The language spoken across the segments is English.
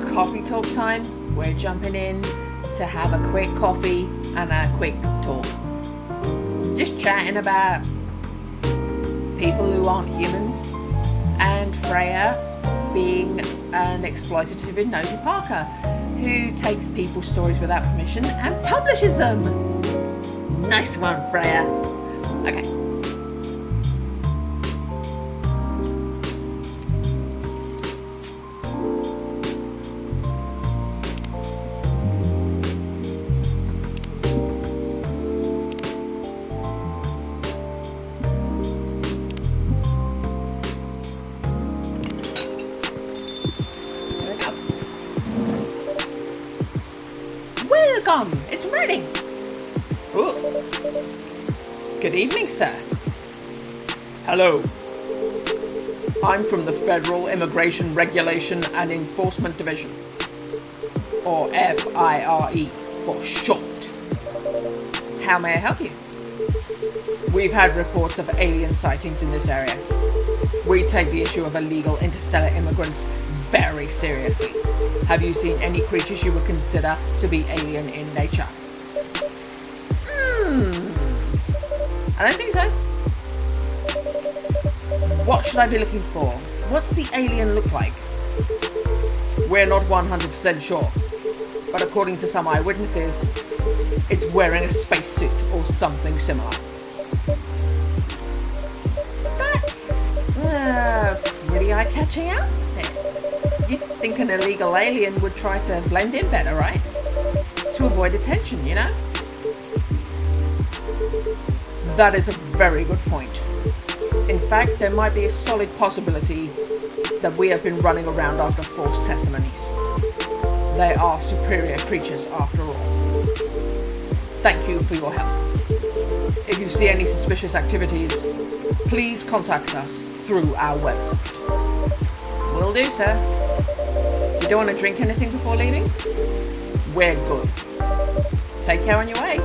coffee talk time. We're jumping in to have a quick coffee and a quick talk. Just chatting about people who aren't humans and Freya being an exploitative and nosy Parker who takes people's stories without permission and publishes them. Nice one, Freya. Okay. Welcome! It's ready! Ooh. Good evening, sir. Hello. I'm from the Federal Immigration Regulation and Enforcement Division, or FIRE for short. How may I help you? We've had reports of alien sightings in this area. We take the issue of illegal interstellar immigrants very seriously. Have you seen any creatures you would consider to be alien in nature? I don't think so. What should I be looking for? What's the alien look like? We're not 100% sure, but according to some eyewitnesses, it's wearing a spacesuit or something similar. That's pretty eye-catching out there. You'd think an illegal alien would try to blend in better, right? To avoid attention, you know? That is a very good point. In fact, there might be a solid possibility that we have been running around after false testimonies. They are superior creatures after all. Thank you for your help. If you see any suspicious activities, please contact us through our website. Will do, sir. You don't want to drink anything before leaving? We're good. Take care on your way.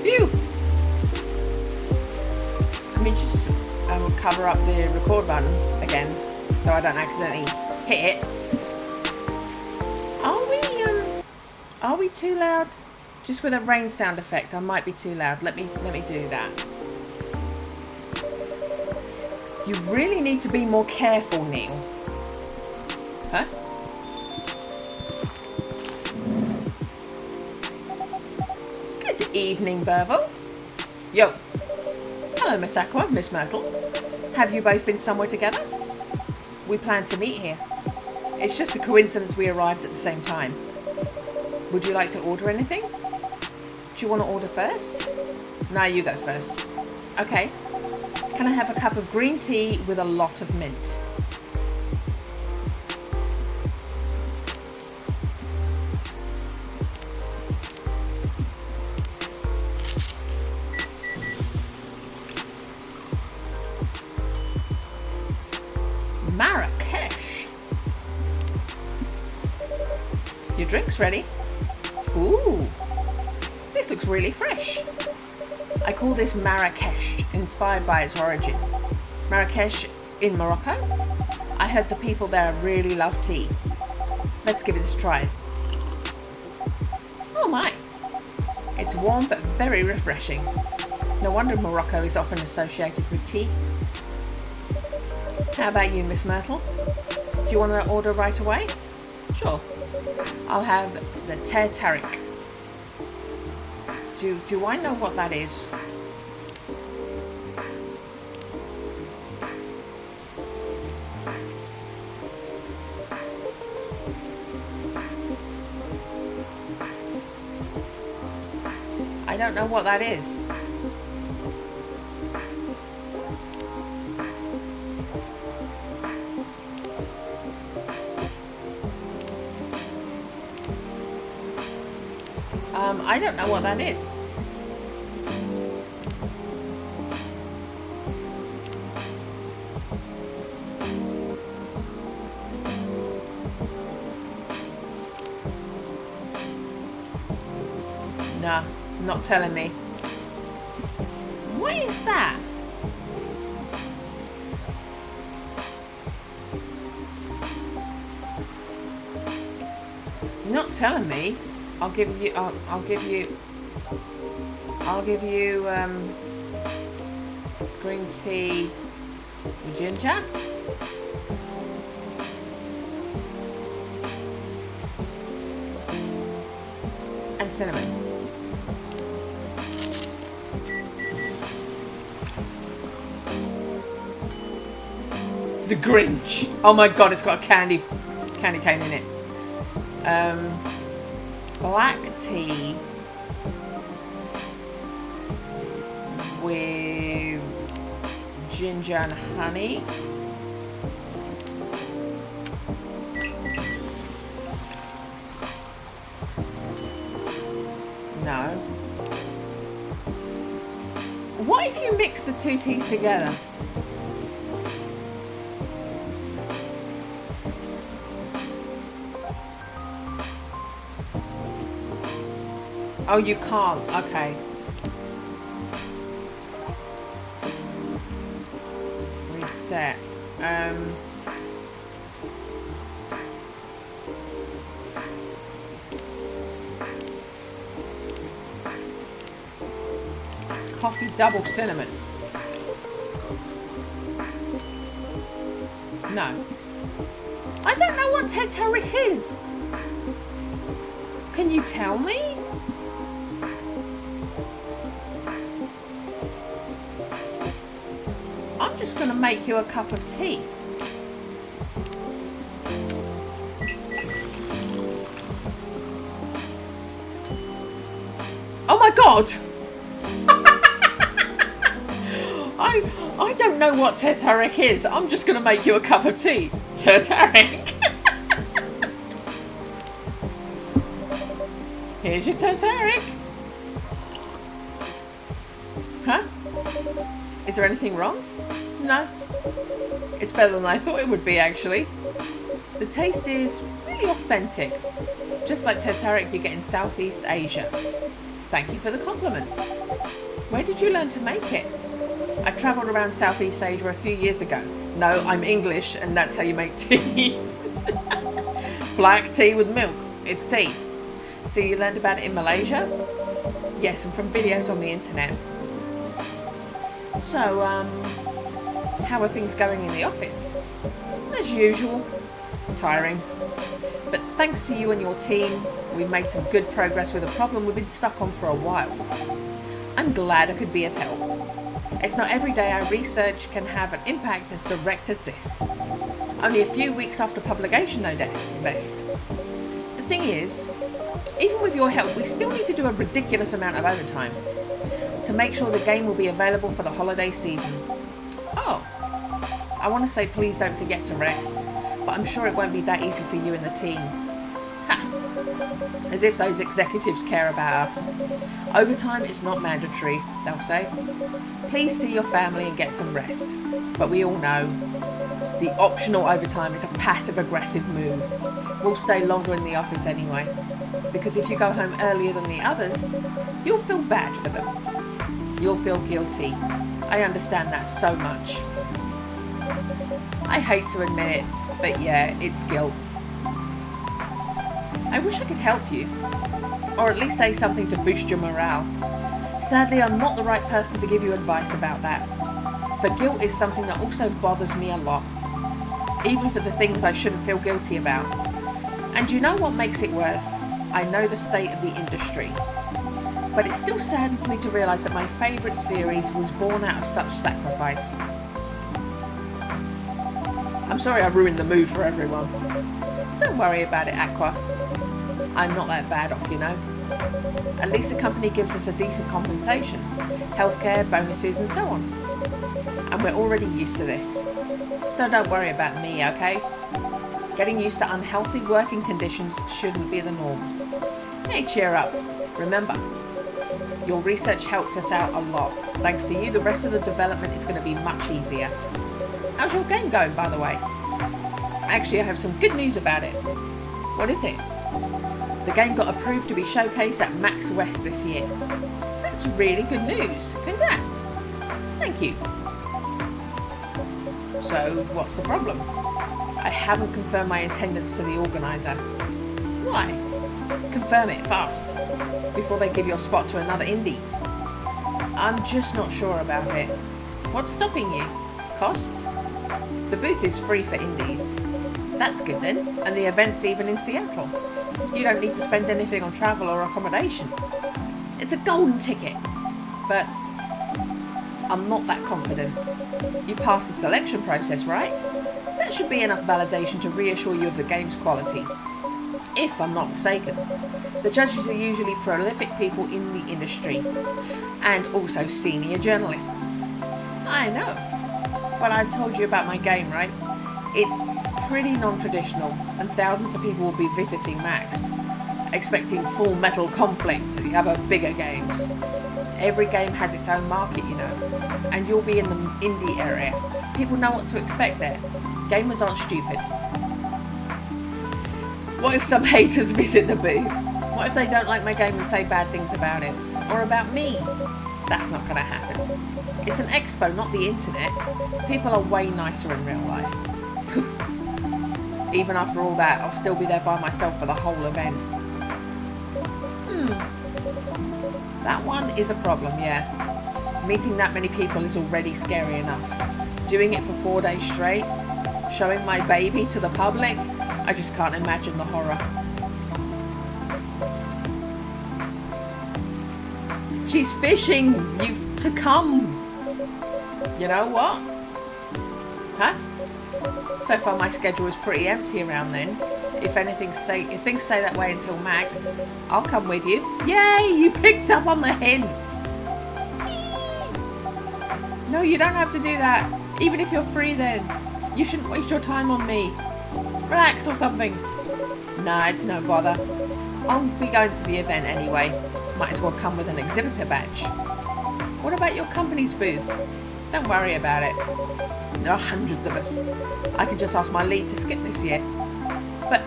Phew! Let me just cover up the record button again so I don't accidentally hit it. Are we too loud? Just with a rain sound effect, I might be too loud. Let me do that. You really need to be more careful, Neil. Huh? Good evening, Burville. Yo. Hello, Miss Aqua, Miss Myrtle. Have you both been somewhere together? We plan to meet here. It's just a coincidence we arrived at the same time. Would you like to order anything? Do you want to order first? No, you go first. Okay. Can I have a cup of green tea with a lot of mint? Marrakesh. Your drink's ready. Ooh, this looks really fresh. I call this Marrakesh, inspired by its origin. Marrakesh in Morocco? I heard the people there really love tea. Let's give it a try. Oh my, it's warm but very refreshing. No wonder Morocco is often associated with tea. How about you, Miss Myrtle? Do you want to order right away? Sure. I'll have the Ter Tarik. Do I know what that is? I don't know what that is. I don't know what that is. Nah, not telling me. What is that? not telling me, I'll give you green tea with ginger. And cinnamon. The Grinch. Oh my god, it's got a candy cane in it. Black tea with ginger and honey. No. What if you mix the two teas together? Oh, you can't. Okay. Reset. Coffee double cinnamon. No. I don't know what teteric is. Can you tell me? I'm just going to make you a cup of tea. Oh my god! I don't know what teteric is. I'm just going to make you a cup of tea. Teteric. Here's your teteric. Huh? Is there anything wrong? No. It's better than I thought it would be, actually. The taste is really authentic. Just like teteric you get in Southeast Asia. Thank you for the compliment. Where did you learn to make it? I travelled around Southeast Asia a few years ago. No, I'm English, and that's how you make tea. Black tea with milk. It's tea. So you learned about it in Malaysia? Yes, and from videos on the internet. So, how are things going in the office? As usual. Tiring. But thanks to you and your team, we've made some good progress with a problem we've been stuck on for a while. I'm glad I could be of help. It's not every day our research can have an impact as direct as this. Only a few weeks after publication, no less. The thing is, even with your help, we still need to do a ridiculous amount of overtime to make sure the game will be available for the holiday season. Oh, I want to say please don't forget to rest, but I'm sure it won't be that easy for you and the team. Ha! As if those executives care about us. Overtime is not mandatory, they'll say. Please see your family and get some rest. But we all know the optional overtime is a passive-aggressive move. We'll stay longer in the office anyway, because if you go home earlier than the others, you'll feel bad for them. You'll feel guilty. I understand that so much. I hate to admit it, but yeah, it's guilt. I wish I could help you, or at least say something to boost your morale. Sadly, I'm not the right person to give you advice about that. For guilt is something that also bothers me a lot, even for the things I shouldn't feel guilty about. And you know what makes it worse? I know the state of the industry. But it still saddens me to realise that my favourite series was born out of such sacrifice. I'm sorry I ruined the mood for everyone. Don't worry about it, Aqua. I'm not that bad off, you know. At least the company gives us a decent compensation, healthcare, bonuses and so on. And we're already used to this. So don't worry about me, okay? Getting used to unhealthy working conditions shouldn't be the norm. Hey, cheer up. Remember, your research helped us out a lot. Thanks to you, the rest of the development is going to be much easier. How's your game going, by the way? Actually, I have some good news about it. What is it? The game got approved to be showcased at Max West this year. That's really good news. Congrats. Thank you. So, what's the problem? I haven't confirmed my attendance to the organiser. Why? Confirm it fast, before they give your spot to another indie. I'm just not sure about it. What's stopping you? Cost? The booth is free for indies. That's good then, and the event's even in Seattle. You don't need to spend anything on travel or accommodation. It's a golden ticket, but I'm not that confident. You passed the selection process, right? That should be enough validation to reassure you of the game's quality. If I'm not mistaken. The judges are usually prolific people in the industry, and also senior journalists. I know, but I've told you about my game, right? It's pretty non-traditional, and thousands of people will be visiting Max, expecting Full Metal Conflict to the other bigger games. Every game has its own market, you know, and you'll be in the indie area. People know what to expect there. Gamers aren't stupid. What if some haters visit the booth? What if they don't like my game and say bad things about it? Or about me? That's not going to happen. It's an expo, not the internet. People are way nicer in real life. Even after all that, I'll still be there by myself for the whole event. That one is a problem, yeah. Meeting that many people is already scary enough. Doing it for 4 days straight, showing my baby to the public, I just can't imagine the horror. She's fishing you to come. You know what? Huh? So far my schedule is pretty empty around then. If things stay that way until Max, I'll come with you. Yay! You picked up on the hint. No, you don't have to do that. Even if you're free then. You shouldn't waste your time on me. Relax or something. Nah, it's no bother. I'll be going to the event anyway. Might as well come with an exhibitor badge. What about your company's booth? Don't worry about it. There are hundreds of us. I can just ask my lead to skip this year. But,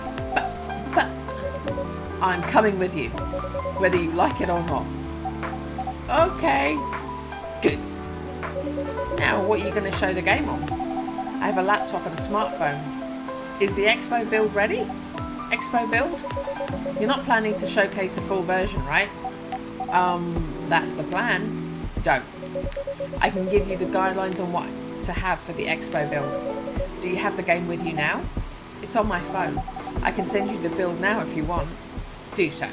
I'm coming with you, whether you like it or not. Okay. Good. Now, what are you going to show the game on? I have a laptop and a smartphone. Is the Expo build ready? Expo build? You're not planning to showcase a full version, right? That's the plan. Don't. I can give you the guidelines on what to have for the Expo build. Do you have the game with you now? It's on my phone. I can send you the build now if you want. Do so.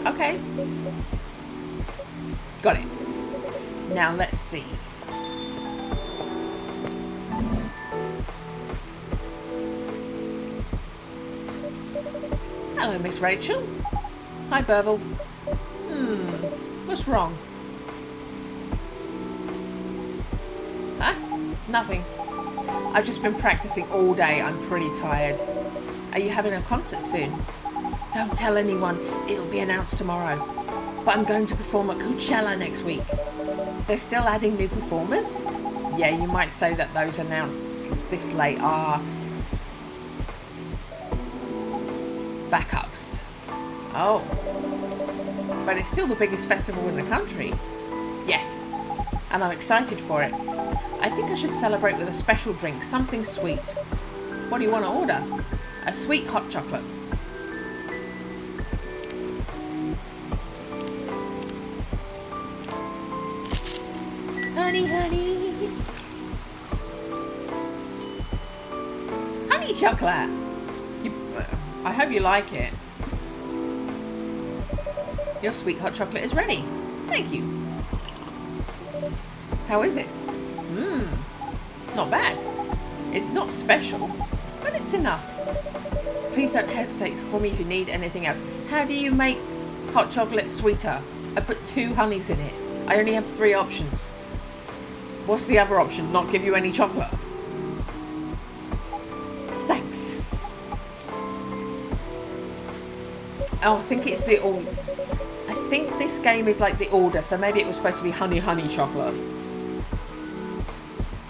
Okay. Got it. Now let's see. Hello, Miss Rachel. Hi, Burble. What's wrong? Huh? Nothing. I've just been practicing all day. I'm pretty tired. Are you having a concert soon? Don't tell anyone. It'll be announced tomorrow. But I'm going to perform at Coachella next week. They're still adding new performers? Yeah, you might say that those announced this late are backups. Oh. But it's still the biggest festival in the country. Yes. And I'm excited for it. I think I should celebrate with a special drink, something sweet. What do you want to order? A sweet hot chocolate. Honey, honey. Honey chocolate. I hope you like it. Your sweet hot chocolate is ready. Thank you. How is it? Not bad. It's not special, but it's enough. Please don't hesitate to call me if you need anything else. How do you make hot chocolate sweeter? I put 2 honeys in it. I only have 3 options. What's the other option? Not give you any chocolate? Thanks. Oh, I think it's the all. I think this game is like the order, so maybe it was supposed to be honey chocolate.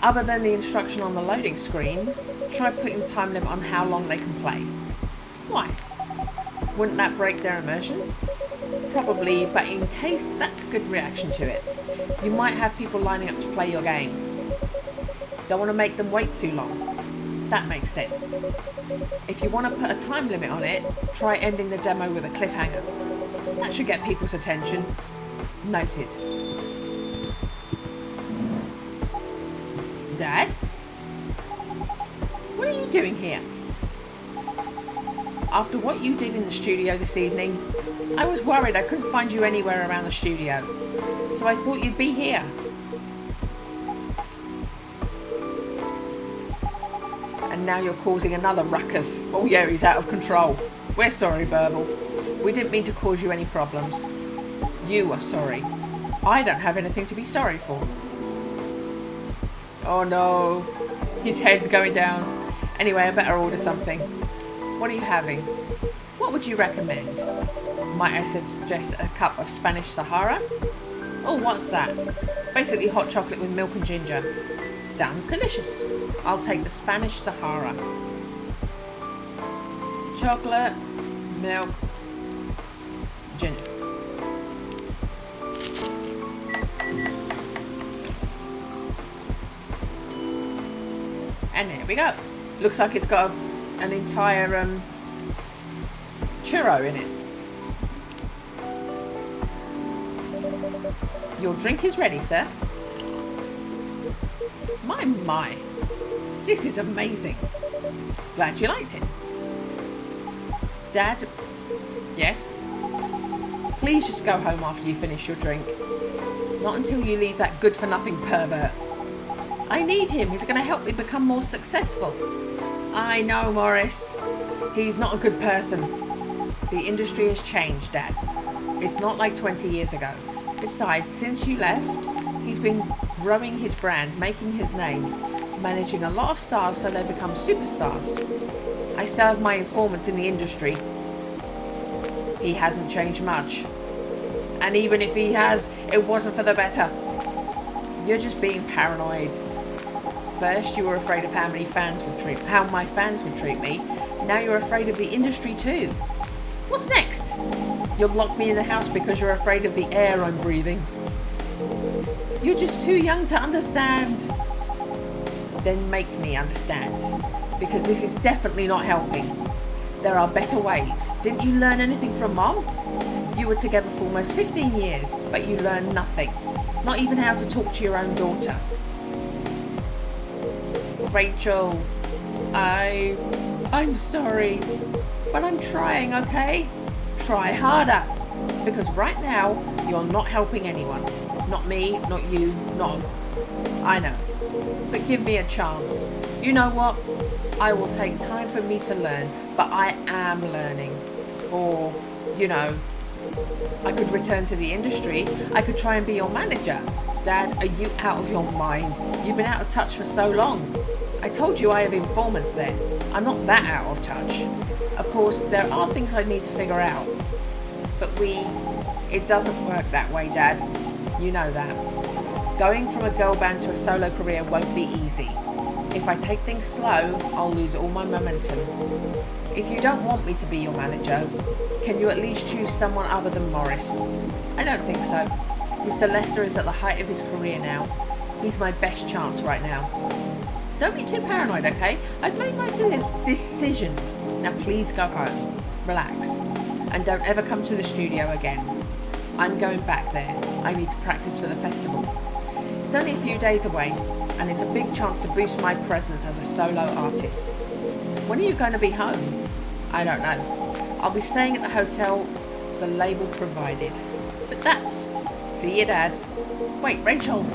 Other than the instruction on the loading screen, try putting time limit on how long they can play. Why? Wouldn't that break their immersion? Probably, but in case that's a good reaction to it. You might have people lining up to play your game. Don't want to make them wait too long. That makes sense. If you want to put a time limit on it, try ending the demo with a cliffhanger. That should get people's attention. Noted. Dad? What are you doing here? After what you did in the studio this evening, I was worried I couldn't find you anywhere around the studio. So I thought you'd be here. And now you're causing another ruckus. Oh yeah, he's out of control. We're sorry, Burble. We didn't mean to cause you any problems. You are sorry. I don't have anything to be sorry for. Oh no. His head's going down. Anyway, I better order something. What are you having? What would you recommend? Might I suggest a cup of Spanish Sahara? Oh, what's that? Basically hot chocolate with milk and ginger. Sounds delicious. I'll take the Spanish Sahara. Chocolate, milk, ginger. And there we go. Looks like it's got an entire churro in it. Your drink is ready, sir. My. This is amazing. Glad you liked it. Dad? Yes? Please just go home after you finish your drink. Not until you leave that good-for-nothing pervert. I need him. He's going to help me become more successful. I know, Morris. He's not a good person. The industry has changed, Dad. It's not like 20 years ago. Besides, since you left, he's been growing his brand, making his name, managing a lot of stars so they become superstars. I still have my informants in the industry. He hasn't changed much. And even if he has, it wasn't for the better. You're just being paranoid. First, you were afraid of how my fans would treat me. Now you're afraid of the industry too. What's next? You'll lock me in the house because you're afraid of the air I'm breathing. You're just too young to understand. Then make me understand. Because this is definitely not helping. There are better ways. Didn't you learn anything from Mom? You were together for almost 15 years, but you learned nothing. Not even how to talk to your own daughter. Rachel, I'm sorry, but I'm trying, okay? Try harder, because right now, you're not helping anyone. Not me, not you, not... I know, but give me a chance. You know what? I will take time for me to learn, but I am learning. Or, you know, I could return to the industry. I could try and be your manager. Dad, are you out of your mind? You've been out of touch for so long. I told you I have informants there. I'm not that out of touch. Of course, there are things I need to figure out. But it doesn't work that way, Dad. You know that. Going from a girl band to a solo career won't be easy. If I take things slow, I'll lose all my momentum. If you don't want me to be your manager, can you at least choose someone other than Morris? I don't think so. Mr. Lester is at the height of his career now. He's my best chance right now. Don't be too paranoid, okay? I've made my decision. Now please go home. Relax. And don't ever come to the studio again. I'm going back there. I need to practice for the festival. It's only a few days away, and it's a big chance to boost my presence as a solo artist. When are you going to be home? I don't know. I'll be staying at the hotel the label provided. But that's... See you, Dad. Wait, Rachel.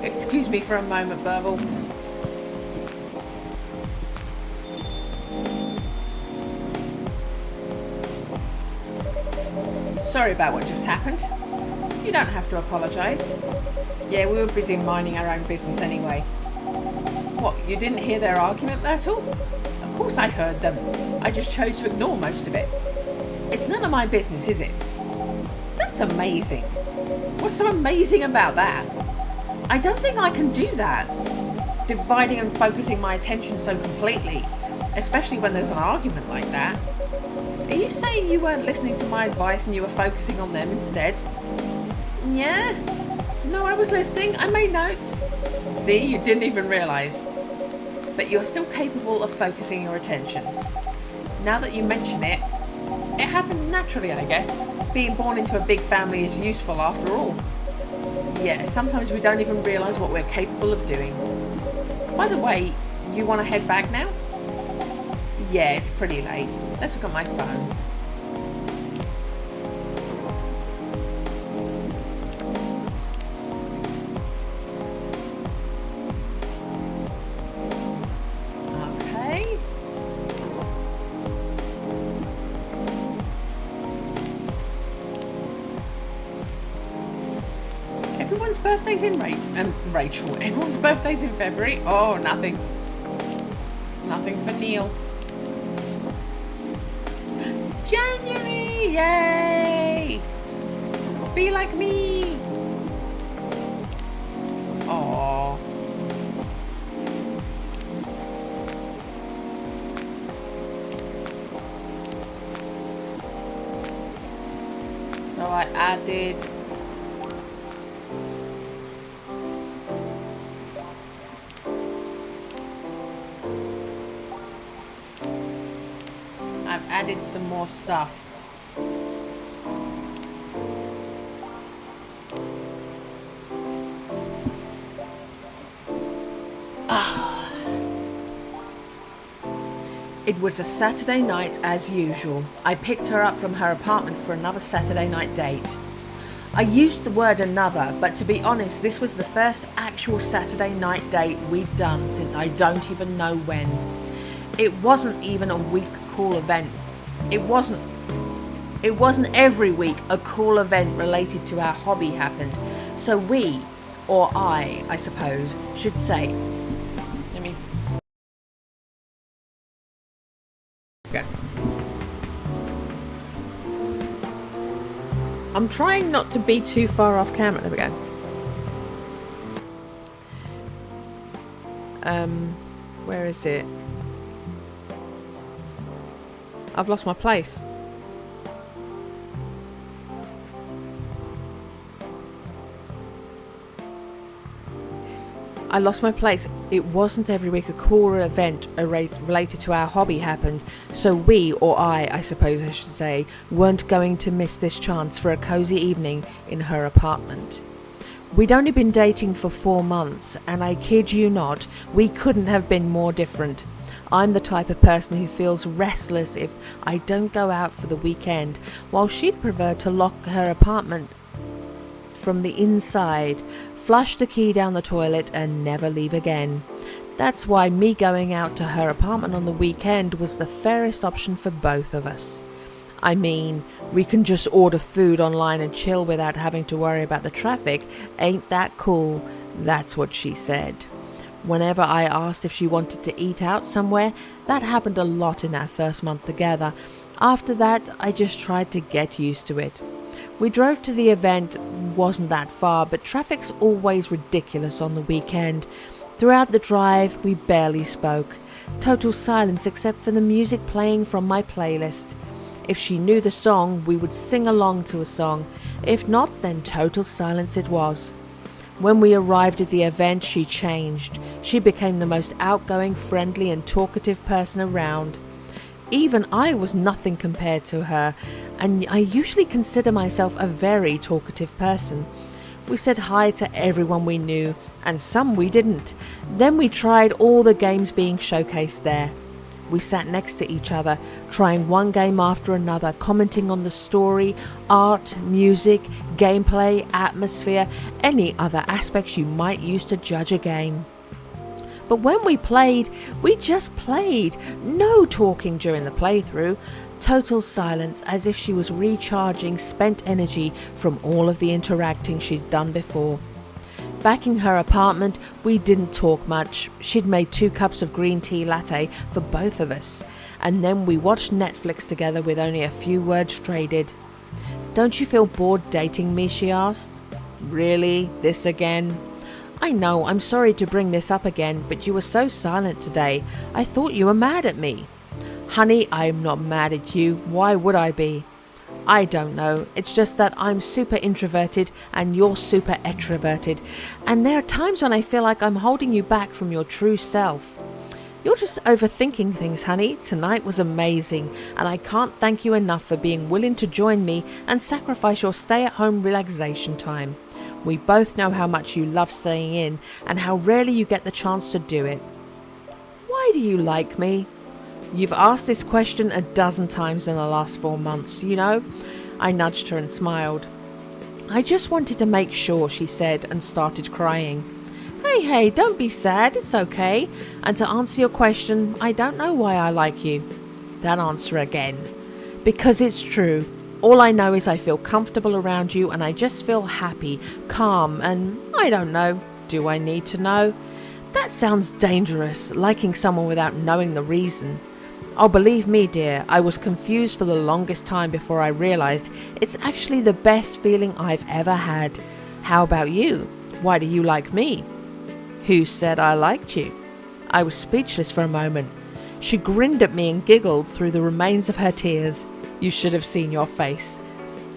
Excuse me for a moment, Burble. Sorry about what just happened. You don't have to apologise. Yeah, we were busy minding our own business anyway. What, you didn't hear their argument at all? Of course I heard them. I just chose to ignore most of it. It's none of my business, is it? That's amazing. What's so amazing about that? I don't think I can do that. Dividing and focusing my attention so completely, especially when there's an argument like that. Are you saying you weren't listening to my advice and you were focusing on them instead? Yeah? No, I was listening. I made notes. See, you didn't even realise. But you're still capable of focusing your attention. Now that you mention it, it happens naturally, I guess. Being born into a big family is useful after all. Yeah, sometimes we don't even realise what we're capable of doing. By the way, you want to head back now? Yeah, it's pretty late. Let's look at my phone. Okay. Everyone's birthday's in Rachel. Everyone's birthday's in February. Oh, nothing. Nothing for Neil. January! Yay! Be like me! Aww. So I added some more stuff. It was a Saturday night as usual. I picked her up from her apartment for another Saturday night date. I used the word another, but to be honest, this was the first actual Saturday night date we'd done since I don't even know when. It wasn't even a week cool event. It wasn't every week a cool event related to our hobby happened. So we, or I suppose, should say. Okay. I'm trying not to be too far off camera. There we go. Where is it? I've lost my place. I lost my place. It wasn't every week a cool event related to our hobby happened, so we, or I suppose I should say, weren't going to miss this chance for a cozy evening in her apartment. We'd only been dating for 4 months, and I kid you not, we couldn't have been more different. I'm the type of person who feels restless if I don't go out for the weekend, while she'd prefer to lock her apartment from the inside, flush the key down the toilet and never leave again. That's why me going out to her apartment on the weekend was the fairest option for both of us. I mean, we can just order food online and chill without having to worry about the traffic. Ain't that cool? That's what she said. Whenever I asked if she wanted to eat out somewhere, that happened a lot in our first month together. After that, I just tried to get used to it. We drove to the event, wasn't that far, but traffic's always ridiculous on the weekend. Throughout the drive, we barely spoke. Total silence except for the music playing from my playlist. If she knew the song, we would sing along to a song. If not, then total silence it was. When we arrived at the event, she changed. She became the most outgoing, friendly and talkative person around. Even I was nothing compared to her, and I usually consider myself a very talkative person. We said hi to everyone we knew, and some we didn't. Then we tried all the games being showcased there. We sat next to each other, trying one game after another, commenting on the story, art, music, gameplay, atmosphere, any other aspects you might use to judge a game. But when we played, we just played. No talking during the playthrough. Total silence, as if she was recharging spent energy from all of the interacting she'd done before. Back in her apartment, we didn't talk much. She'd made 2 cups of green tea latte for both of us, and then we watched Netflix together with only a few words traded. "Don't you feel bored dating me?" she asked. "Really? This again?" "I know, I'm sorry to bring this up again, but you were so silent today. I thought you were mad at me." "Honey, I'm not mad at you. Why would I be?" I don't know. It's just that I'm super introverted and you're super extroverted. And there are times when I feel like I'm holding you back from your true self. You're just overthinking things, honey. Tonight was amazing, and I can't thank you enough for being willing to join me and sacrifice your stay-at-home relaxation time. We both know how much you love staying in and how rarely you get the chance to do it. Why do you like me? You've asked this question a dozen times in the last 4 months, you know? I nudged her and smiled. I just wanted to make sure, she said, and started crying. Hey, don't be sad, it's okay. And to answer your question, I don't know why I like you. That answer again. Because it's true. All I know is I feel comfortable around you and I just feel happy, calm, and I don't know. Do I need to know? That sounds dangerous, liking someone without knowing the reason. Oh, believe me, dear, I was confused for the longest time before I realized it's actually the best feeling I've ever had. How about you? Why do you like me? Who said I liked you? I was speechless for a moment. She grinned at me and giggled through the remains of her tears. You should have seen your face.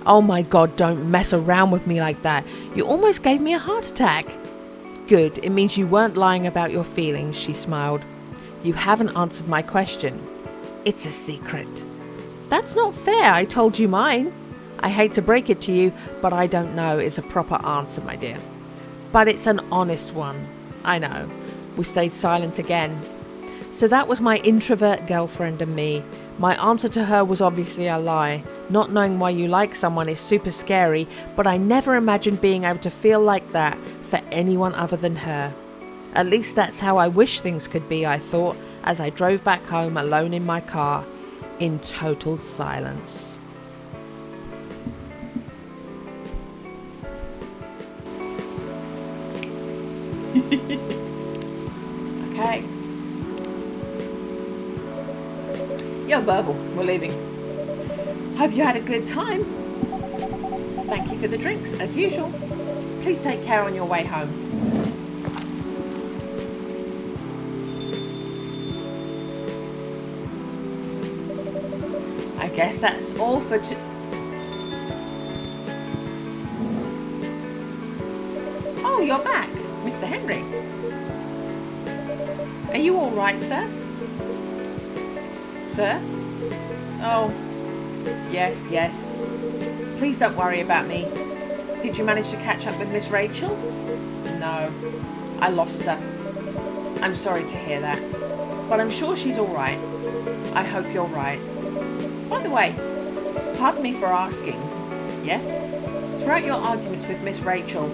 Oh my God, don't mess around with me like that. You almost gave me a heart attack. Good, it means you weren't lying about your feelings, she smiled. You haven't answered my question. It's a secret. That's not fair, I told you mine. I hate to break it to you, but I don't know is a proper answer, my dear. But it's an honest one. I know. We stayed silent again. So that was my introvert girlfriend and me. My answer to her was obviously a lie. Not knowing why you like someone is super scary, but I never imagined being able to feel like that for anyone other than her. At least that's how I wish things could be, I thought, as I drove back home alone in my car, in total silence. Okay. Yo, Burble, we're leaving. Hope you had a good time. Thank you for the drinks, as usual. Please take care on your way home. I guess that's all for Oh, you're back, Mr. Henry. Are you all right, sir? Sir? Oh, yes. Please don't worry about me. Did you manage to catch up with Miss Rachel? No, I lost her. I'm sorry to hear that, but I'm sure she's all right. I hope you're right. By the way, pardon me for asking. Yes? Throughout your arguments with Miss Rachel,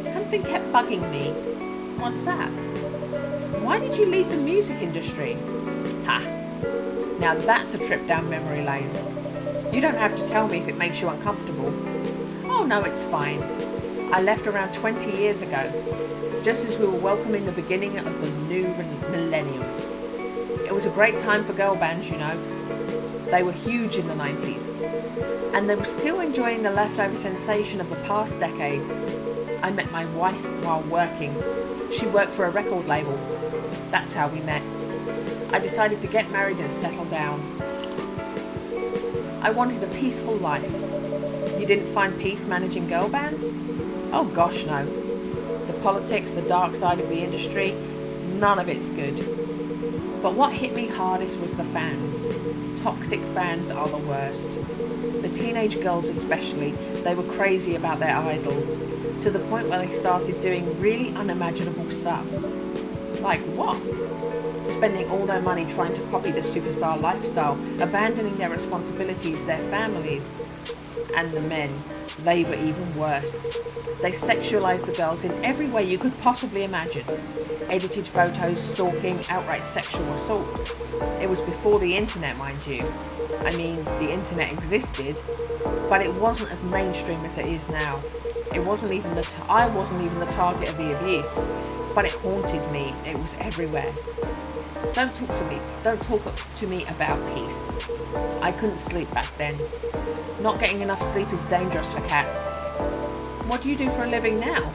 something kept bugging me. What's that? Why did you leave the music industry? Ha! Now that's a trip down memory lane. You don't have to tell me if it makes you uncomfortable. Oh no, it's fine. I left around 20 years ago, just as we were welcoming the beginning of the new millennium. It was a great time for girl bands, you know. They were huge in the 90s, and they were still enjoying the leftover sensation of the past decade. I met my wife while working. She worked for a record label. That's how we met. I decided to get married and settle down. I wanted a peaceful life. You didn't find peace managing girl bands? Oh gosh, no. The politics, the dark side of the industry, none of it's good. But what hit me hardest was the fans. Toxic fans are the worst. The teenage girls especially, they were crazy about their idols, to the point where they started doing really unimaginable stuff. Like what? Spending all their money trying to copy the superstar lifestyle, abandoning their responsibilities, their families. And the men, they were even worse. They sexualized the girls in every way you could possibly imagine. Edited photos, stalking, outright sexual assault. It was before the internet, mind you. I mean, the internet existed, but it wasn't as mainstream as it is now. I wasn't even the target of the abuse, but it haunted me. It was everywhere. Don't talk to me about peace. I couldn't sleep back then. Not getting enough sleep is dangerous for cats. What do you do for a living now?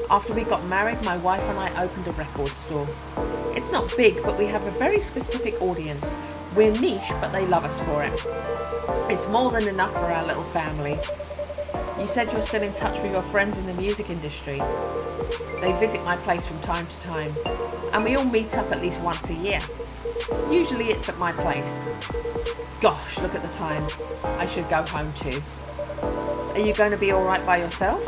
After we got married, my wife and I opened a record store. It's It's not big, but we have a very specific audience. We're niche, but they love us for it. It's more than enough for our little family. You said you're still in touch with your friends in the music industry. They visit my place from time to time, and we all meet up at least once a year. Usually it's at my place. Gosh, look at the time. I should go home too. Are you going to be all right by yourself?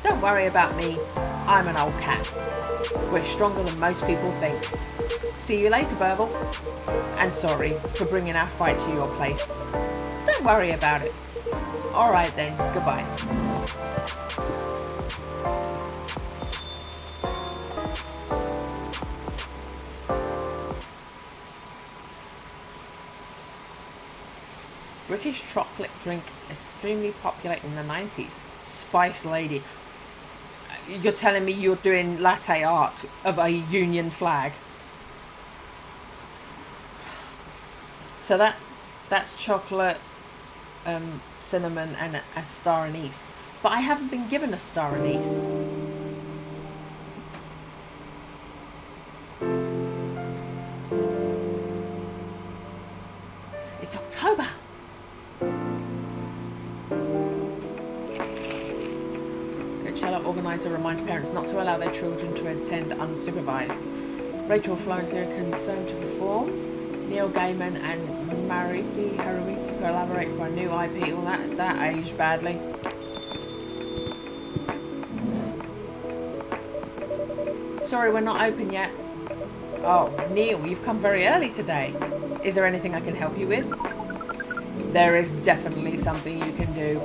Don't worry about me. I'm an old cat. We're stronger than most people think. See you later, Burble. And sorry for bringing our fight to your place. Don't worry about it. All right then, goodbye. British chocolate drink extremely popular in the 90s. Spice Lady. You're telling me you're doing latte art of a Union flag? So that's chocolate, cinnamon and a star anise. But I haven't been given a star anise. It's October. Coachella organizer reminds parents not to allow their children to attend unsupervised. Rachel Florence here confirmed to perform. Neil Gaiman and Mariki Haruki to collaborate for a new IP. Well, that aged badly. Sorry, we're not open yet. Oh, Neil, you've come very early today. Is there anything I can help you with? There is definitely something you can do.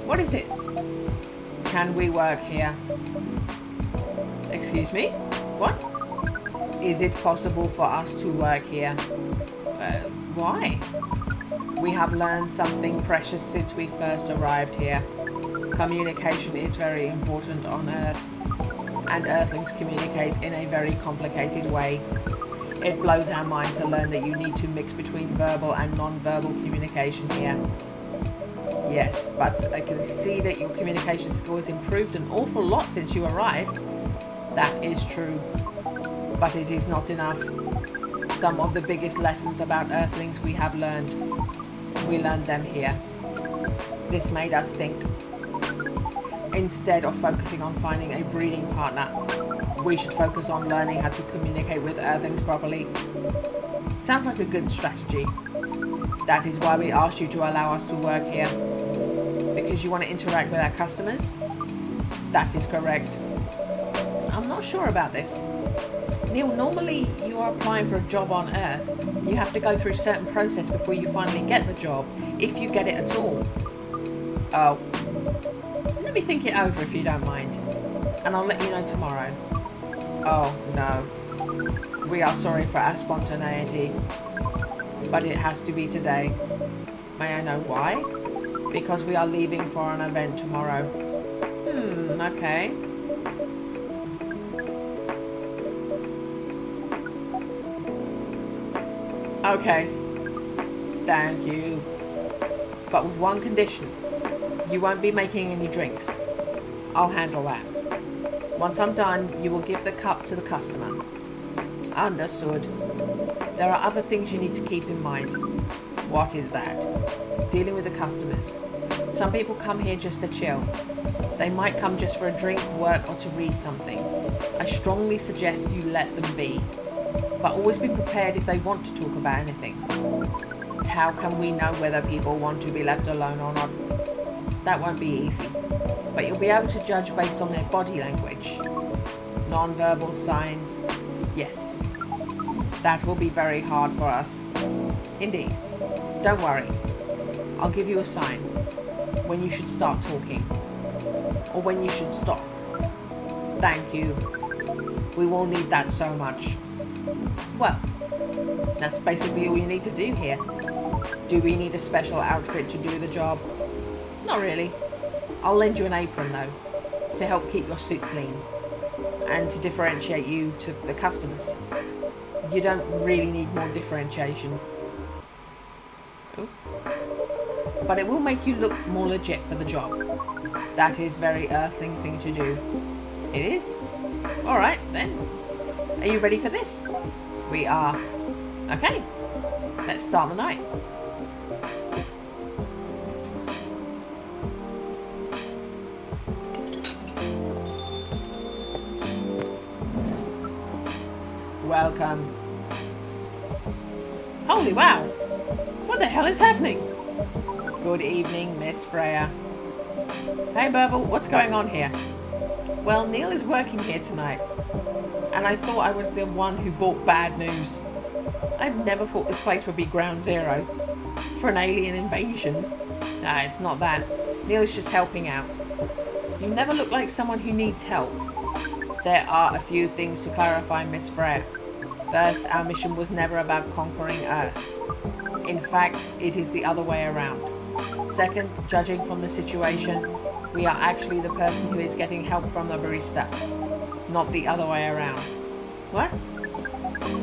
What is it? Can we work here? Excuse me? What? Is it possible for us to work here? Why? We have learned something precious since we first arrived here. Communication is very important on Earth, and Earthlings communicate in a very complicated way. It blows our mind to learn that you need to mix between verbal and non-verbal communication here. Yes, but I can see that your communication skills improved an awful lot since you arrived. That is true, but it is not enough. Some of the biggest lessons about Earthlings we have learned. We learned them here. This made us think. Instead of focusing on finding a breeding partner, we should focus on learning how to communicate with Earthlings properly. Sounds like a good strategy. That is why we asked you to allow us to work here. Because you want to interact with our customers? That is correct. I'm not sure about this. Neil, normally you are applying for a job on Earth. You have to go through a certain process before you finally get the job, if you get it at all. Oh. Let me think it over if you don't mind. And I'll let you know tomorrow. Oh, no. We are sorry for our spontaneity. But it has to be today. May I know why? Because we are leaving for an event tomorrow. Okay. Okay. Thank you. But with one condition. You won't be making any drinks. I'll handle that. Once I'm done, you will give the cup to the customer. Understood. There are other things you need to keep in mind. What is that? Dealing with the customers. Some people come here just to chill. They might come just for a drink, work, or to read something. I strongly suggest you let them be. But always be prepared if they want to talk about anything. How can we know whether people want to be left alone or not? That won't be easy. But you'll be able to judge based on their body language. Non-verbal signs. Yes. That will be very hard for us. Indeed. Don't worry. I'll give you a sign when you should start talking or when you should stop. Thank you. We will need that so much. Well, that's basically all you need to do here. Do we need a special outfit to do the job? Not really. I'll lend you an apron though, to help keep your suit clean and to differentiate you to the customers. You don't really need more differentiation. Ooh. But it will make you look more legit for the job. That is very Earthling thing to do. It is? Alright then. Are you ready for this? We are. Okay, let's start the night. Welcome. Holy wow! What the hell is happening? Good evening, Miss Freya. Hey, Burble, what's going on here? Well, Neil is working here tonight, and I thought I was the one who brought bad news. I've never thought this place would be ground zero for an alien invasion. It's not that. Neil is just helping out. You never look like someone who needs help. There are a few things to clarify, Miss Freya. First, our mission was never about conquering Earth. In fact, it is the other way around. Second, judging from the situation, we are actually the person who is getting help from the barista, not the other way around. What?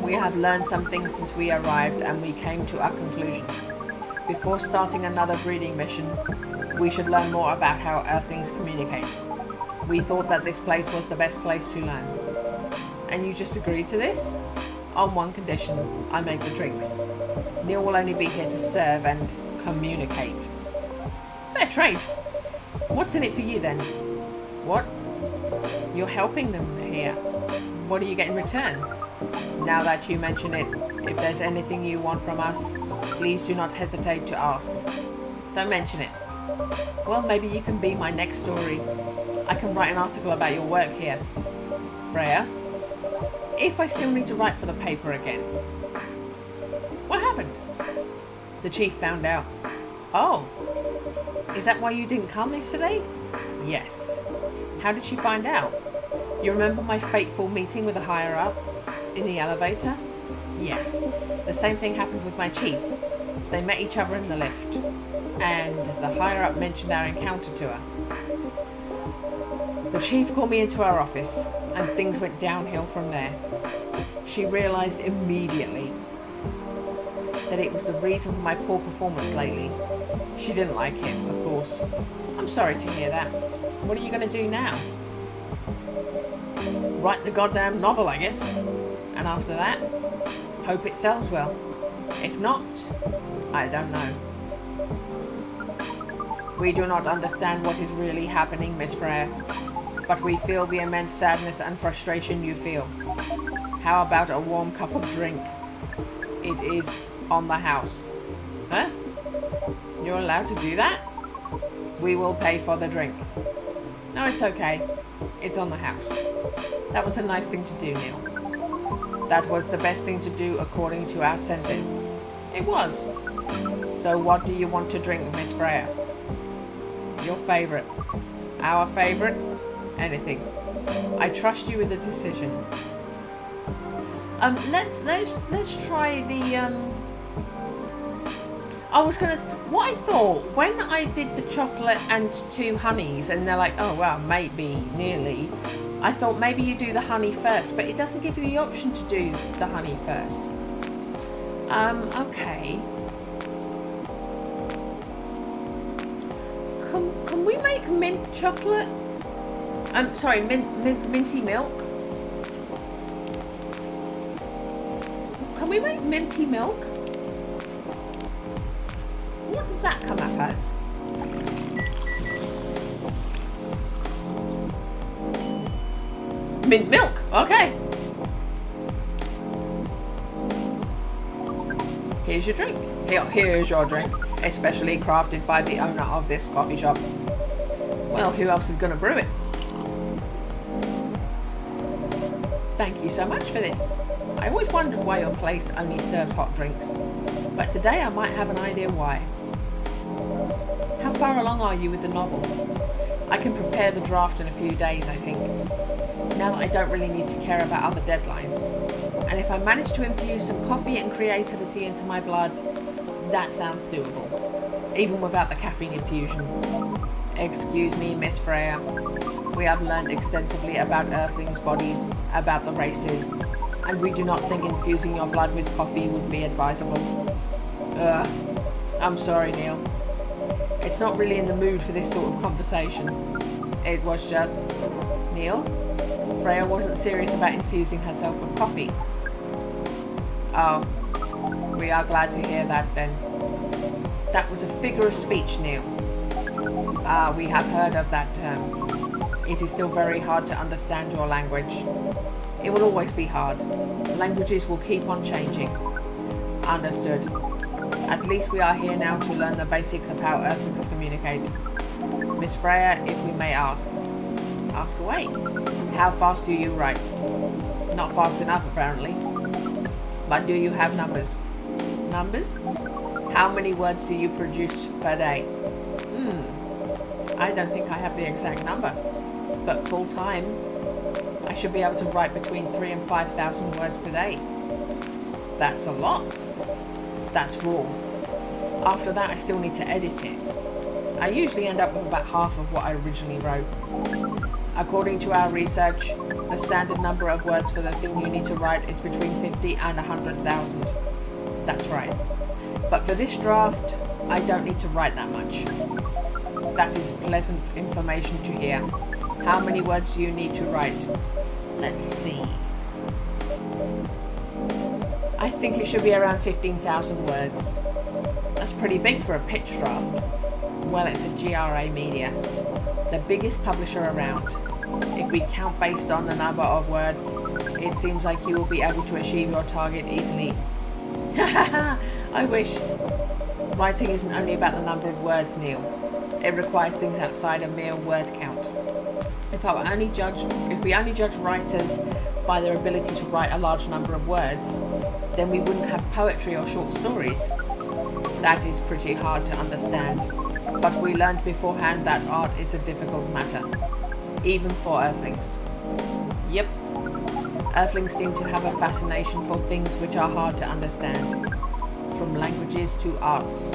We have learned some things since we arrived and we came to our conclusion. Before starting another breeding mission, we should learn more about how Earthlings communicate. We thought that this place was the best place to learn. And you just agreed to this? On one condition, I make the drinks. Neil will only be here to serve and communicate. Fair trade. What's in it for you then? What? You're helping them here. What do you get in return? Now that you mention it, if there's anything you want from us, please do not hesitate to ask. Don't mention it. Well, maybe you can be my next story. I can write an article about your work here. Freya? If I still need to write for the paper again. What happened? The chief found out. Oh. Is that why you didn't come yesterday? Yes. How did she find out? You remember my fateful meeting with a higher up? In the elevator? Yes. The same thing happened with my chief. They met each other in the lift. And the higher up mentioned our encounter to her. The chief called me into her office, and things went downhill from there. She realised immediately that it was the reason for my poor performance lately. She didn't like it, of course. I'm sorry to hear that. What are you going to do now? Write the goddamn novel, I guess. And after that, hope it sells well. If not, I don't know. We do not understand what is really happening, Miss Freya, but we feel the immense sadness and frustration you feel. How about a warm cup of drink? It is on the house. Huh? You're allowed to do that? We will pay for the drink. No, it's okay. It's on the house. That was a nice thing to do, Neil. That was the best thing to do according to our senses. It was. So what do you want to drink, Miss Freya? Your favourite. Our favourite? Anything. I trust you with the decision. Let's try the what I thought when I did the chocolate and 2 honeys, and they're like, oh well, maybe, nearly. I thought maybe you do the honey first, but it doesn't give you the option to do the honey first. Okay. Can we make mint chocolate? Sorry, minty milk. Can we make minty milk? What does that come up as? Mint milk, okay. Here's your drink. Here's your drink, especially crafted by the owner of this coffee shop. Well, who else is going to brew it? Thank you so much for this. I always wondered why your place only served hot drinks, but today I might have an idea why. How far along are you with the novel? I can prepare the draft in a few days, I think, now that I don't really need to care about other deadlines. And if I manage to infuse some coffee and creativity into my blood, that sounds doable, even without the caffeine infusion. Excuse me, Miss Freya. We have learned extensively about Earthlings' bodies, about the races, and we do not think infusing your blood with coffee would be advisable. I'm sorry, Neil. It's not really in the mood for this sort of conversation. It was just... Neil? Freya wasn't serious about infusing herself with coffee. Oh, we are glad to hear that then. That was a figure of speech, Neil. We have heard of that term. It is still very hard to understand your language. It will always be hard. Languages will keep on changing. Understood. At least we are here now to learn the basics of how Earthlings communicate. Miss Freya, if we may ask. Ask away. How fast do you write? Not fast enough, apparently. But do you have numbers? Numbers? How many words do you produce per day? I don't think I have the exact number. But full time, I should be able to write between 3,000 and 5,000 words per day. That's a lot. That's raw. After that, I still need to edit it. I usually end up with about half of what I originally wrote. According to our research, the standard number of words for the thing you need to write is between 50 and 100,000. That's right. But for this draft, I don't need to write that much. That is pleasant information to hear. How many words do you need to write? Let's see. I think it should be around 15,000 words. That's pretty big for a pitch draft. Well, it's a GRA Media, the biggest publisher around. If we count based on the number of words, it seems like you will be able to achieve your target easily. I wish. Writing isn't only about the number of words, Neil. It requires things outside a mere word count. If we only judge writers by their ability to write a large number of words, then we wouldn't have poetry or short stories. That is pretty hard to understand, but we learned beforehand that art is a difficult matter, even for Earthlings. Yep, Earthlings seem to have a fascination for things which are hard to understand, from languages to arts.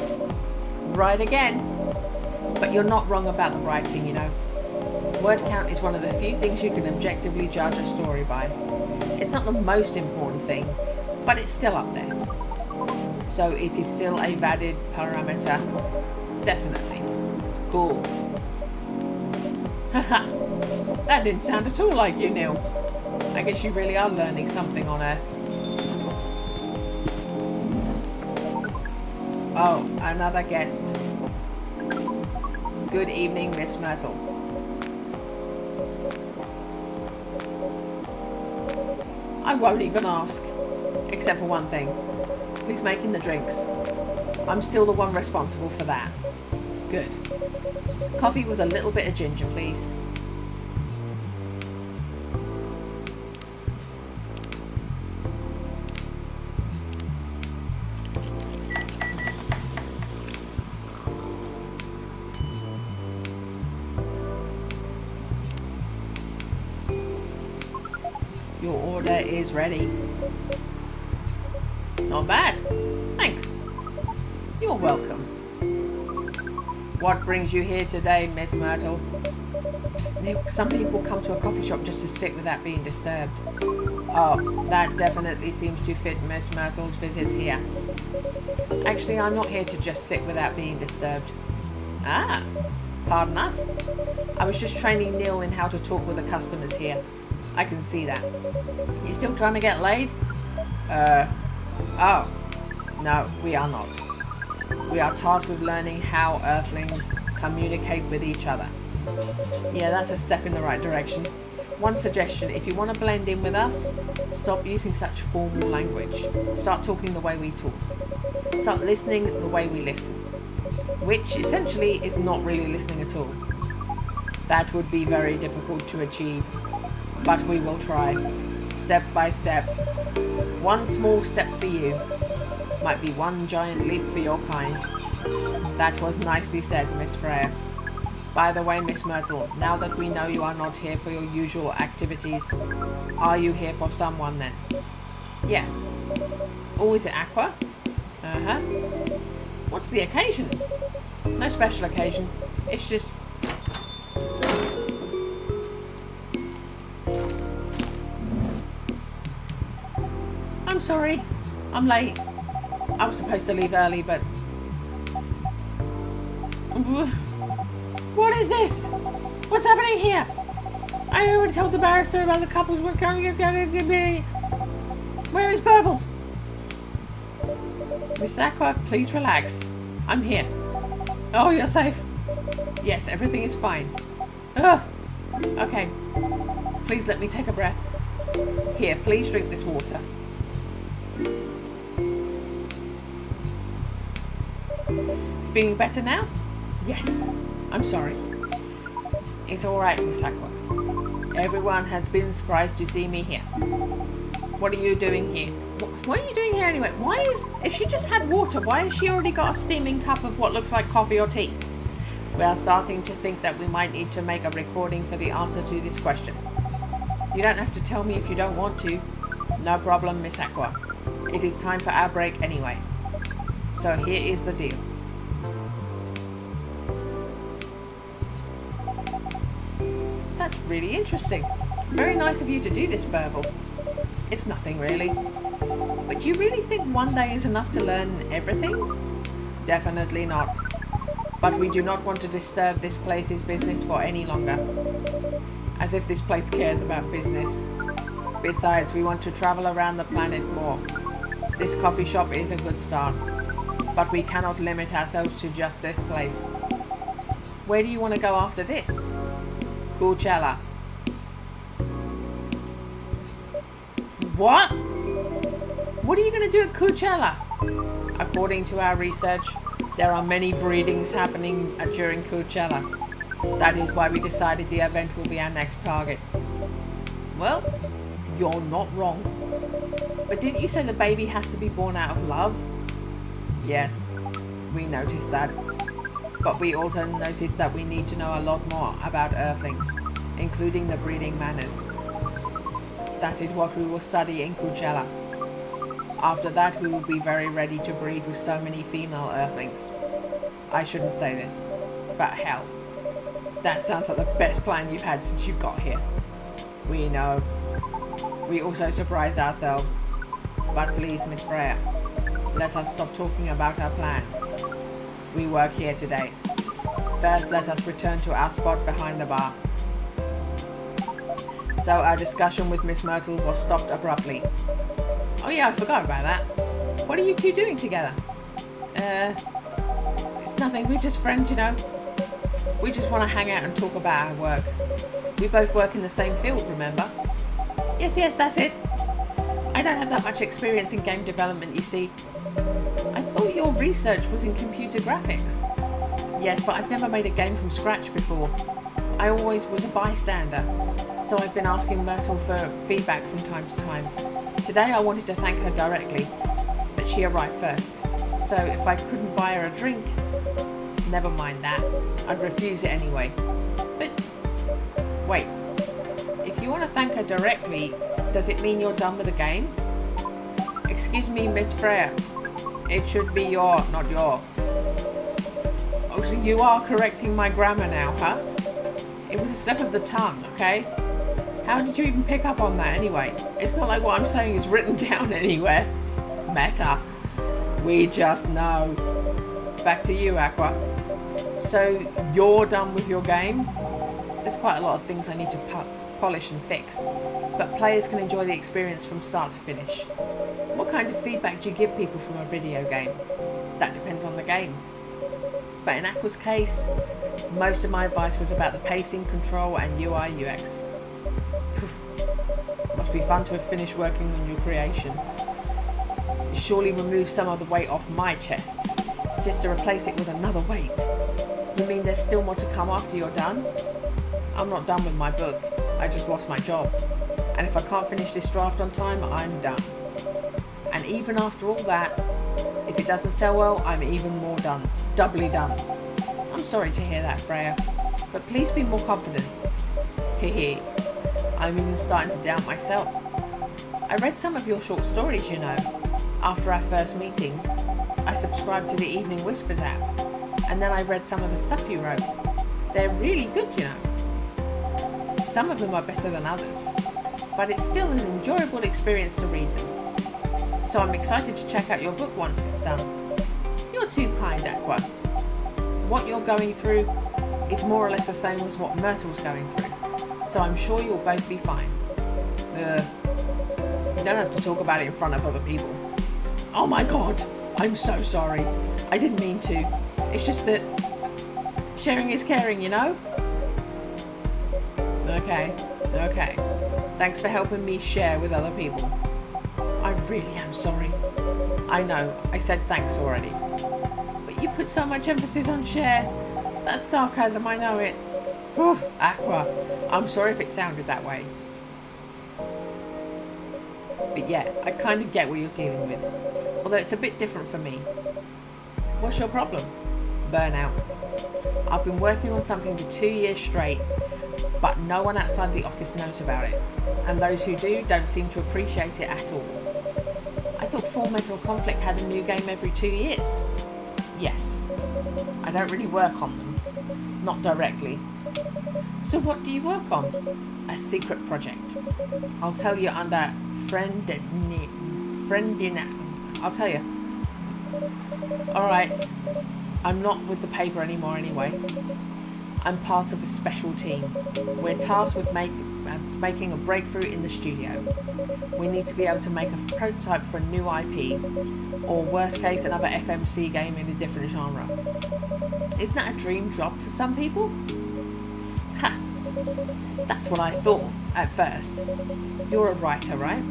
Right again! But you're not wrong about the writing, you know. Word count is one of the few things you can objectively judge a story by. It's not the most important thing, but it's still up there. So it is still a valid parameter. Definitely. Cool. Haha. That didn't sound at all like you, Neil. I guess you really are learning something on Earth. Oh, another guest. Good evening, Miss Myrtle. I won't even ask. Except for one thing. Who's making the drinks? I'm still the one responsible for that. Good. Coffee with a little bit of ginger, please. Your order is ready. Not bad. Thanks. You're welcome. What brings you here today, Miss Myrtle? Psst, some people come to a coffee shop just to sit without being disturbed. Oh, that definitely seems to fit Miss Myrtle's visits here. Actually, I'm not here to just sit without being disturbed. Ah, pardon us. I was just training Neil in how to talk with the customers here. I can see that. You still trying to get laid? Oh. No, we are not. We are tasked with learning how Earthlings communicate with each other. Yeah, that's a step in the right direction. One suggestion, if you want to blend in with us, stop using such formal language. Start talking the way we talk. Start listening the way we listen. Which essentially is not really listening at all. That would be very difficult to achieve. But we will try, step by step. One small step for you might be one giant leap for your kind. That was nicely said, Miss Freya. By the way, Miss Myrtle, now that we know you are not here for your usual activities, are you here for someone then? Yeah. Oh, is it Aqua? Uh-huh. What's the occasion? No special occasion. It's just... I'm sorry. I'm late. I was supposed to leave early, but... What is this? What's happening here? I already told the barrister about the couples we're coming to. Where is Purple? Miss Aqua, please relax. I'm here. Oh, you're safe. Yes, everything is fine. Ugh. Okay. Please let me take a breath. Here, please drink this water. Feeling better now? Yes. I'm sorry. It's alright, Miss Aqua. Everyone has been surprised to see me here. What are you doing here? What are you doing here anyway? If she just had water, why has she already got a steaming cup of what looks like coffee or tea? We are starting to think that we might need to make a recording for the answer to this question. You don't have to tell me if you don't want to. No problem, Miss Aqua. It is time for our break anyway. So here is the deal. That's really interesting. Very nice of you to do this, Burble. It's nothing really. But do you really think one day is enough to learn everything? Definitely not. But we do not want to disturb this place's business for any longer. As if this place cares about business. Besides, we want to travel around the planet more. This coffee shop is a good start. But we cannot limit ourselves to just this place. Where do you want to go after this? Coachella. What? What are you going to do at Coachella? According to our research, there are many breedings happening during Coachella. That is why we decided the event will be our next target. Well, you're not wrong. But didn't you say the baby has to be born out of love? Yes, we noticed that. But we also noticed that we need to know a lot more about Earthlings, including the breeding manners. That is what we will study in Coachella. After that, we will be very ready to breed with so many female Earthlings. I shouldn't say this, but hell, that sounds like the best plan you've had since you got here. We know. We also surprised ourselves. But please, Miss Freya, let us stop talking about our plan. We work here today. First, let us return to our spot behind the bar. So our discussion with Miss Myrtle was stopped abruptly. Oh yeah, I forgot about that. What are you two doing together? It's nothing. We're just friends, you know. We just want to hang out and talk about our work. We both work in the same field, remember? Yes, that's it. I don't have that much experience in game development, you see. I thought your research was in computer graphics. Yes, but I've never made a game from scratch before. I always was a bystander, so I've been asking Myrtle for feedback from time to time. Today I wanted to thank her directly, but she arrived first. So if I couldn't buy her a drink, never mind that. I'd refuse it anyway. But wait, if you want to thank her directly, does it mean you're done with the game? Excuse me, Miss Freya. It should be your, not your. Oh, so you are correcting my grammar now, huh? It was a slip of the tongue, okay? How did you even pick up on that anyway? It's not like what I'm saying is written down anywhere. Meta. We just know. Back to you, Aqua. So, you're done with your game? There's quite a lot of things I need to polish and fix, but players can enjoy the experience from start to finish. What kind of feedback do you give people from a video game? That depends on the game. But in Aqua's case, most of my advice was about the pacing, control and UI UX. Must be fun to have finished working on your creation. Surely remove some of the weight off my chest, just to replace it with another weight. You mean there's still more to come after you're done? I'm not done with my book. I just lost my job. And if I can't finish this draft on time, I'm done. And even after all that, if it doesn't sell well, I'm even more done. Doubly done. I'm sorry to hear that, Freya. But please be more confident. Hehe. I'm even starting to doubt myself. I read some of your short stories, you know. After our first meeting, I subscribed to the Evening Whispers app. And then I read some of the stuff you wrote. They're really good, you know. Some of them are better than others, but it's still an enjoyable experience to read them. So I'm excited to check out your book once it's done. You're too kind, Aqua. What you're going through is more or less the same as what Myrtle's going through. so I'm sure you'll both be fine. You don't have to talk about it in front of other people. Oh my god, I'm so sorry. I didn't mean to. It's just that sharing is caring, you know? Okay. Thanks for helping me share with other people. I really am sorry. I know, I said thanks already. But you put so much emphasis on share. That's sarcasm, I know it. Whew, Aqua, I'm sorry if it sounded that way. But yeah, I kind of get what you're dealing with. Although it's a bit different for me. What's your problem? Burnout. I've been working on something for 2 years straight, but no one outside the office knows about it. And those who do don't seem to appreciate it at all. I thought Full Metal Conflict had a new game every 2 years. Yes. I don't really work on them. Not directly. So what do you work on? A secret project. I'll tell you under friendin. I'll tell you. Alright. I'm not with the paper anymore anyway. I'm part of a special team. We're tasked with making a breakthrough in the studio. We need to be able to make a prototype for a new IP, or worst case, another FMC game in a different genre. Isn't that a dream job for some people? Ha! That's what I thought at first. You're a writer, right?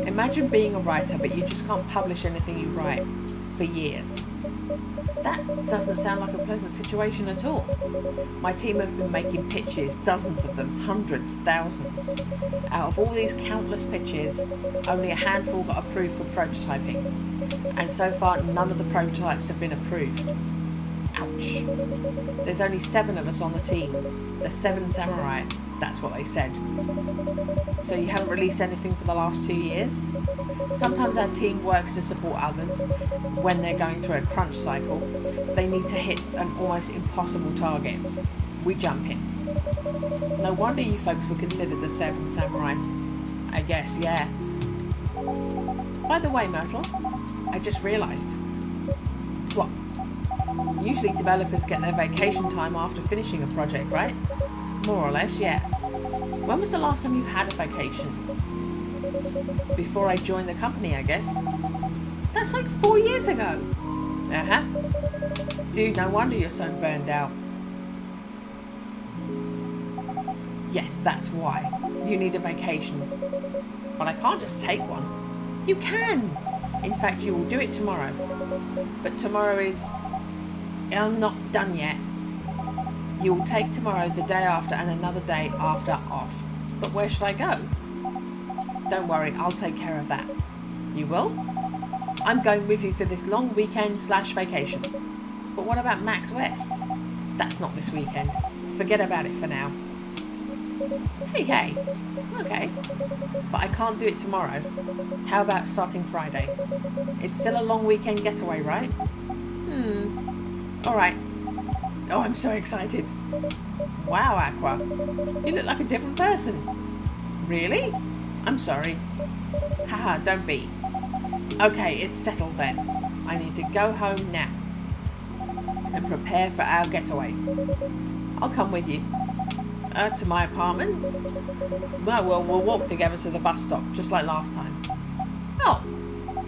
Imagine being a writer, but you just can't publish anything you write for years. That doesn't sound like a pleasant situation at all. My team have been making pitches, dozens of them, hundreds, thousands. Out of all these countless pitches, only a handful got approved for prototyping. And so far, none of the prototypes have been approved. Ouch. There's only 7 of us on the team. The 7 samurai, that's what they said. So you haven't released anything for the last 2 years? Sometimes our team works to support others when they're going through a crunch cycle. They need to hit an almost impossible target. We jump in. No wonder you folks were considered the 7 samurai. I guess, yeah. By the way, Myrtle, I just realised. What? Usually developers get their vacation time after finishing a project, right? More or less, yeah. When was the last time you had a vacation? Before I joined the company, I guess. That's like 4 years ago. Uh-huh. Dude, no wonder you're so burned out. Yes, that's why. You need a vacation. But I can't just take one. You can! In fact, you will do it tomorrow. But tomorrow is... I'm not done yet. You will take tomorrow, the day after, and another day after off. But where should I go? Don't worry, I'll take care of that. You will? I'm going with you for this long weekend/vacation. But what about Max West? That's not this weekend. Forget about it for now. Hey. Okay. But I can't do it tomorrow. How about starting Friday? It's still a long weekend getaway, right? Alright. Oh, I'm so excited. Wow, Aqua. You look like a different person. Really? I'm sorry. Haha, don't be. Okay, it's settled then. I need to go home now and prepare for our getaway. I'll come with you. To my apartment? Well, we'll walk together to the bus stop, just like last time. Oh,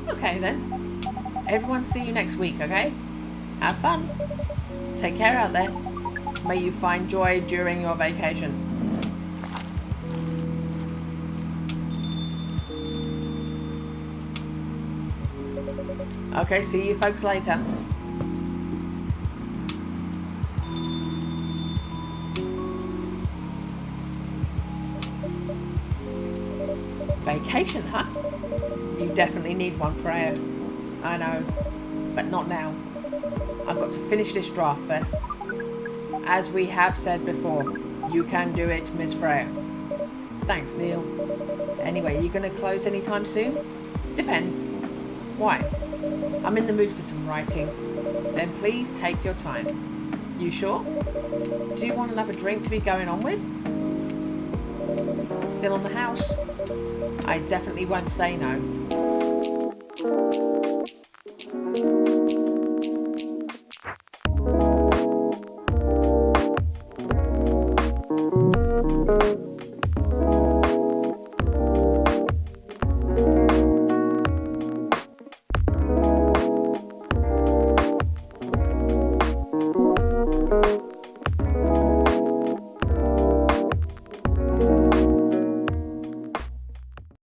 okay then. Everyone see you next week, okay? Have fun. Take care out there. May you find joy during your vacation. Okay, see you folks later. Vacation, huh? You definitely need one, Freya. I know, but not now. I've got to finish this draft first. As we have said before, you can do it, Miss Freya. Thanks, Neil. Anyway, you gonna close anytime soon? Depends. Why? I'm in the mood for some writing. Then please take your time. You sure? Do you want another drink to be going on with? Still on the house? I definitely won't say no.